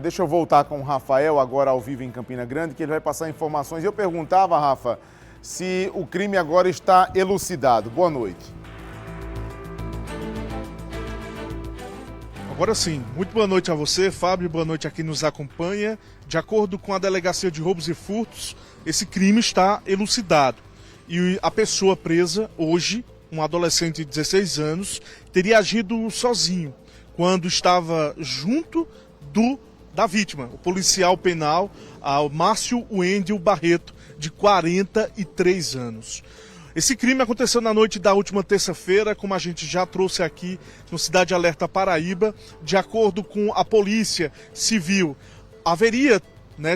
Deixa eu voltar com o Rafael, agora ao vivo em Campina Grande, que ele vai passar informações. Eu perguntava, Rafa, se o crime agora está elucidado. Boa noite. Agora sim, muito boa noite a você, Fábio, boa noite a quem nos acompanha. De acordo com a Delegacia de Roubos e Furtos, esse crime está elucidado. E a pessoa presa hoje, um adolescente de 16 anos, teria agido sozinho, quando estava junto da vítima, o policial penal, Márcio Wendel Barreto, de 43 anos. Esse crime aconteceu na noite da última terça-feira, como a gente já trouxe aqui no Cidade Alerta Paraíba. De acordo com a Polícia Civil, haveria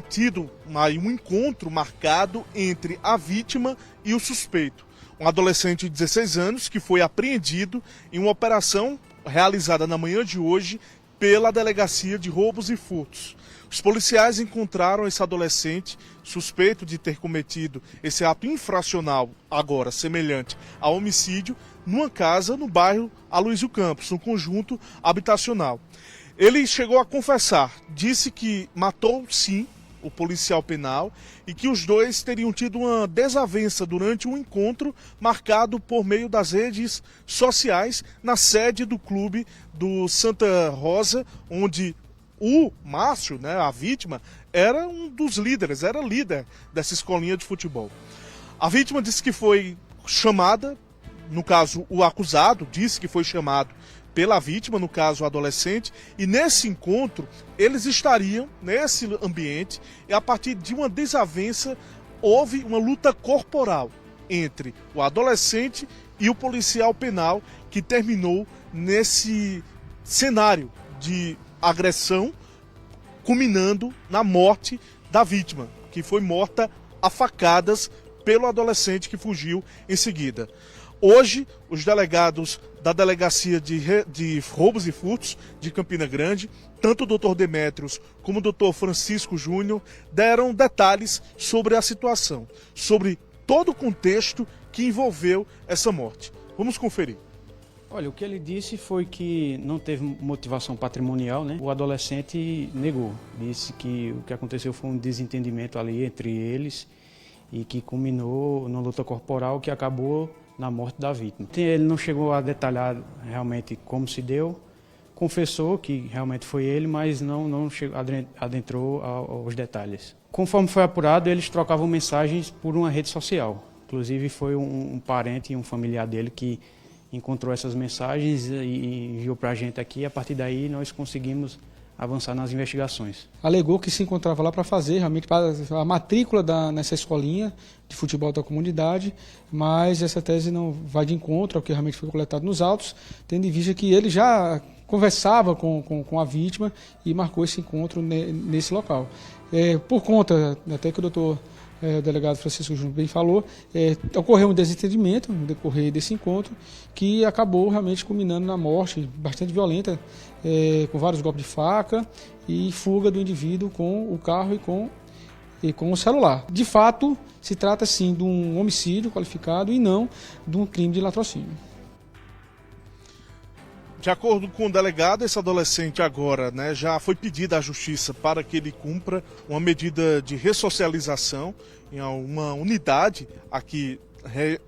tido um encontro marcado entre a vítima e o suspeito. Um adolescente de 16 anos que foi apreendido em uma operação realizada na manhã de hoje pela Delegacia de Roubos e Furtos. Os policiais encontraram esse adolescente suspeito de ter cometido esse ato infracional, agora semelhante a homicídio, numa casa no bairro Aloysio Campos, um conjunto habitacional. Ele chegou a confessar, disse que matou sim o policial penal e que os dois teriam tido uma desavença durante um encontro marcado por meio das redes sociais na sede do clube do Santa Rosa, onde o Márcio, a vítima, era um dos líderes, era líder dessa escolinha de futebol. A vítima disse que foi chamada, no caso o acusado disse que foi chamado pela vítima, no caso o adolescente, e nesse encontro eles estariam nesse ambiente e a partir de uma desavença houve uma luta corporal entre o adolescente e o policial penal que terminou nesse cenário de agressão, culminando na morte da vítima, que foi morta a facadas pelo adolescente que fugiu em seguida. Hoje, os delegados da Delegacia de Roubos e Furtos de Campina Grande, tanto o Dr. Demétrios como o Dr. Francisco Júnior, deram detalhes sobre a situação, sobre todo o contexto que envolveu essa morte. Vamos conferir. Olha, o que ele disse foi que não teve motivação patrimonial, O adolescente negou, disse que o que aconteceu foi um desentendimento ali entre eles e que culminou numa luta corporal que acabou na morte da vítima. Ele não chegou a detalhar realmente como se deu, confessou que realmente foi ele, mas não adentrou aos detalhes. Conforme foi apurado, eles trocavam mensagens por uma rede social. Inclusive foi um parente e um familiar dele que encontrou essas mensagens e enviou para a gente aqui, e a partir daí nós conseguimos avançar nas investigações. Alegou que se encontrava lá para fazer realmente a matrícula nessa escolinha de futebol da comunidade, mas essa tese não vai de encontro ao que realmente foi coletado nos autos, tendo em vista que ele já conversava com a vítima e marcou esse encontro nesse local. Por conta, até que o delegado Francisco Júnior bem falou, ocorreu um desentendimento no decorrer desse encontro que acabou realmente culminando na morte bastante violenta, com vários golpes de faca e fuga do indivíduo com o carro e com o celular. De fato, se trata sim de um homicídio qualificado e não de um crime de latrocínio. De acordo com o delegado, esse adolescente agora já foi pedido à justiça para que ele cumpra uma medida de ressocialização em uma unidade aqui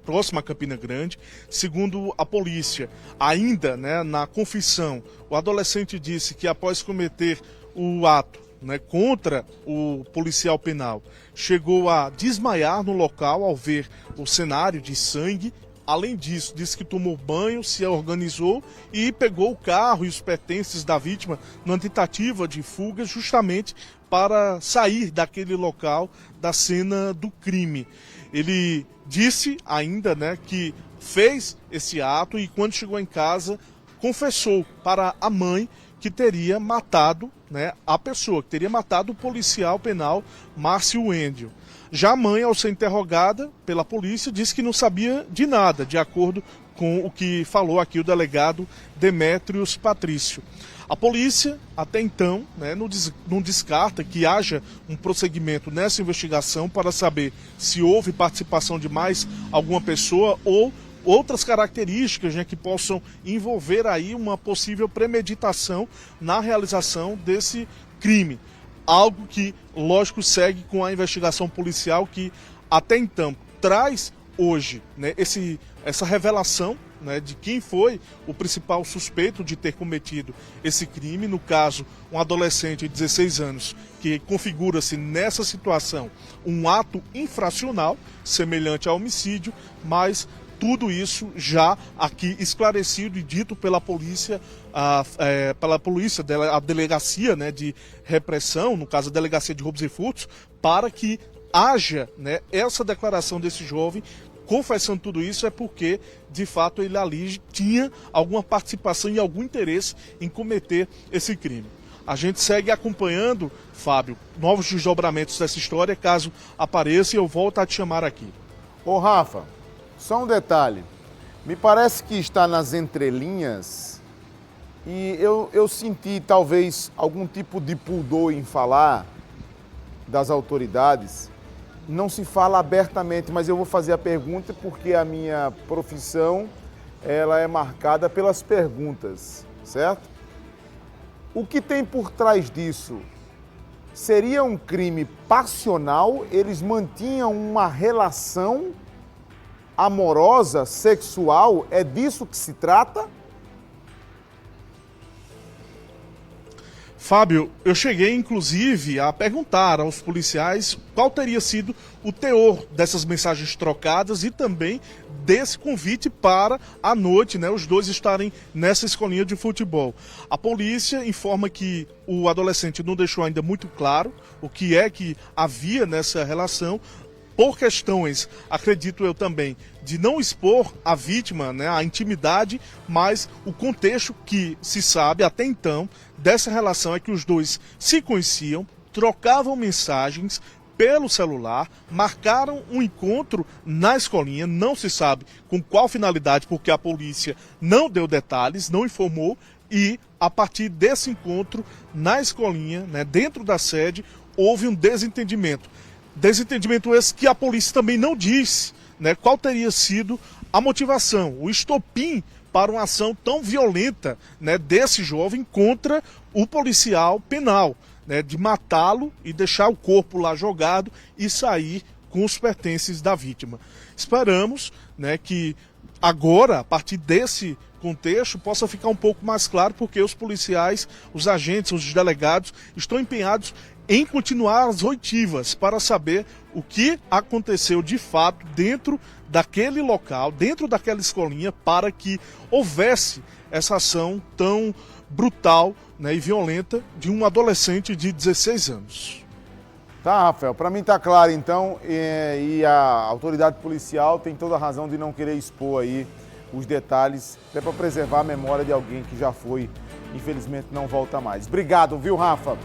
próxima a Campina Grande. Segundo a polícia, ainda na confissão, o adolescente disse que após cometer o ato contra o policial penal, chegou a desmaiar no local ao ver o cenário de sangue. Além disso, disse que tomou banho, se organizou e pegou o carro e os pertences da vítima numa tentativa de fuga justamente para sair daquele local da cena do crime. Ele disse ainda que fez esse ato e quando chegou em casa confessou para a mãe que teria matado a pessoa, que teria matado o policial penal Márcio Wendel. Já a mãe, ao ser interrogada pela polícia, disse que não sabia de nada, de acordo com o que falou aqui o delegado Demétrios Patrício. A polícia, até então, não descarta que haja um prosseguimento nessa investigação para saber se houve participação de mais alguma pessoa ou outras características que possam envolver aí uma possível premeditação na realização desse crime. Algo que, lógico, segue com a investigação policial que até então traz hoje, né, essa revelação, né, de quem foi o principal suspeito de ter cometido esse crime, no caso, um adolescente de 16 anos, que configura-se nessa situação um ato infracional, semelhante a homicídio, mas tudo isso já aqui esclarecido e dito pela polícia, a delegacia, né, de repressão, no caso a delegacia de roubos e furtos, para que haja, né, essa declaração desse jovem confessando tudo isso, é porque de fato ele ali tinha alguma participação e algum interesse em cometer esse crime. A gente segue acompanhando, Fábio, novos desdobramentos dessa história, caso apareça, e eu volto a te chamar aqui. Ô Rafa, só um detalhe, me parece que está nas entrelinhas e eu senti talvez algum tipo de pudor em falar das autoridades. Não se fala abertamente, mas eu vou fazer a pergunta porque a minha profissão ela é marcada pelas perguntas, certo? O que tem por trás disso? Seria um crime passional? Eles mantinham uma relação amorosa, sexual? É disso que se trata? Fábio, eu cheguei inclusive a perguntar aos policiais qual teria sido o teor dessas mensagens trocadas e também desse convite para à noite, né, os dois estarem nessa escolinha de futebol. A polícia informa que o adolescente não deixou ainda muito claro o que é que havia nessa relação, por questões, acredito eu também, de não expor a vítima, né, a intimidade, mas o contexto que se sabe até então dessa relação é que os dois se conheciam, trocavam mensagens pelo celular, marcaram um encontro na escolinha, não se sabe com qual finalidade, porque a polícia não deu detalhes, não informou, e a partir desse encontro na escolinha, né, dentro da sede, houve um desentendimento. Desentendimento esse que a polícia também não diz, né, qual teria sido a motivação, o estopim para uma ação tão violenta, né, desse jovem contra o policial penal, né, de matá-lo e deixar o corpo lá jogado e sair com os pertences da vítima. Esperamos, né, que agora, a partir desse contexto, possa ficar um pouco mais claro, porque os policiais, os agentes, os delegados estão empenhados em continuar as oitivas para saber o que aconteceu de fato dentro daquele local, dentro daquela escolinha, para que houvesse essa ação tão brutal, né, e violenta de um adolescente de 16 anos. Tá, Rafael, para mim tá claro então, e a autoridade policial tem toda a razão de não querer expor aí os detalhes, até para preservar a memória de alguém que já foi, infelizmente não volta mais. Obrigado, viu, Rafa?